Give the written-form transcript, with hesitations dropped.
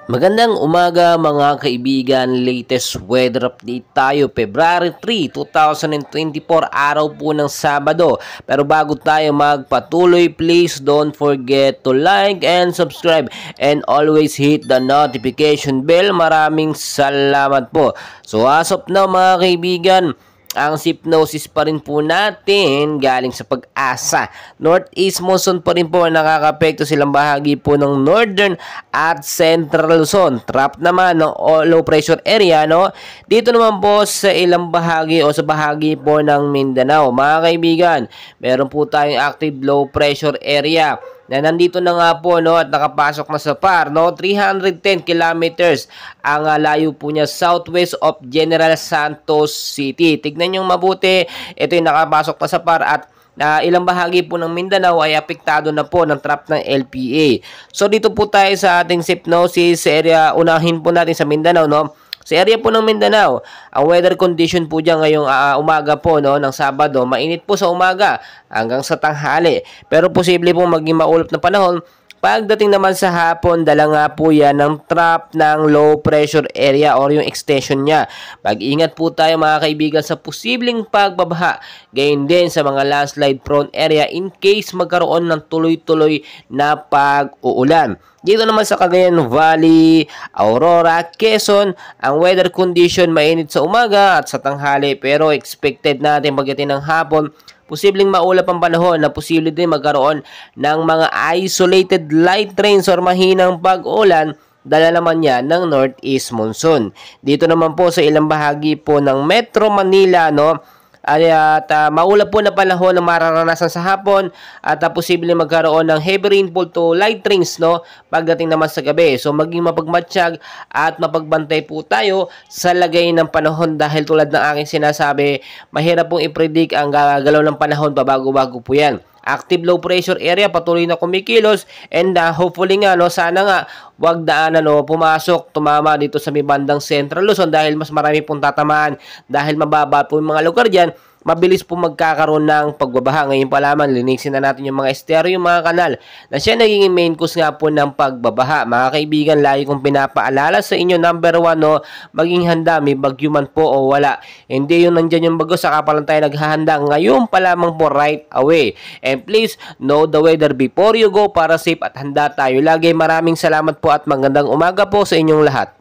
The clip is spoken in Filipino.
Magandang umaga mga kaibigan, latest weather update tayo, February 3, 2024, araw po ng Sabado. Pero bago tayo magpatuloy, please don't forget to like and subscribe and always hit the notification bell. Maraming salamat po. So as of now mga kaibigan, ang hypnosis pa rin po natin galing sa Pag-asa. Northeast monsoon pa rin po nakakapekto silang bahagi po ng Northern at Central Luzon. Trap naman ng low pressure area, no? Dito naman po sa ilang bahagi o sa bahagi po ng Mindanao. Mga kaibigan, meron po tayong active low pressure area na nandito na nga po, no, at nakapasok na sa PAR, no, 310 kilometers ang layo po niya southwest of General Santos City. Tignan nyo mabuti, ito yung nakapasok na sa PAR at ilang bahagi po ng Mindanao ay apektado na po ng trap ng LPA. So dito po tayo sa ating hypnosis area, unahin po natin sa Mindanao, no. Sa area po ng Mindanao, ang weather condition po dyan ngayong umaga po, no, ng Sabado, mainit po sa umaga hanggang sa tanghali. Pero posible pong maging maulap na panahon. Pagdating naman sa hapon, dala nga po yan ng trap ng low pressure area or yung extension niya. Mag-ingat po tayo mga kaibigan sa posibleng pagbabaha. Gayon din sa mga landslide prone area in case magkaroon ng tuloy-tuloy na pag-uulan. Dito naman sa Cagayan Valley, Aurora, Quezon, ang weather condition mainit sa umaga at sa tanghali pero expected natin pagdating ng hapon, posibleng maulap ang panahon na posible din magkaroon ng mga isolated light rains or mahinang pag-ulan, dala naman yan ng northeast monsoon. Dito naman po sa ilang bahagi po ng Metro Manila, no, at maulap po na panahon na mararanasan sa hapon at posible magkaroon ng heavy rainfall to light rains, no, pagdating naman sa gabi. So maging mapagmatsyag at mapagbantay po tayo sa lagay ng panahon dahil tulad ng aking sinasabi, mahirap pong i-predict ang galaw ng panahon, pabago-bago po yan. Active low pressure area patuloy na kumikilos and hopefully nga, no, sana nga wag daanan, no, pumasok, tumama dito sa may bandang Central Luzon dahil mas marami pong tatamaan dahil mababa po yung mga lugar dyan. Mabilis po magkakaroon ng pagbabaha. Ngayon pa lamang, linisin na natin yung mga esteryo, yung mga kanal na siya naging main cause nga po ng pagbabaha. Mga kaibigan, lagi kong pinapaalala sa inyo, number 1, no, maging handa, may bagyo man po o wala. Hindi yung nandyan yung bagyo, saka pa lang tayo naghahanda. Ngayon pa lamang po, right away. And please, know the weather before you go para safe at handa tayo. Lagi maraming salamat po at magandang umaga po sa inyong lahat.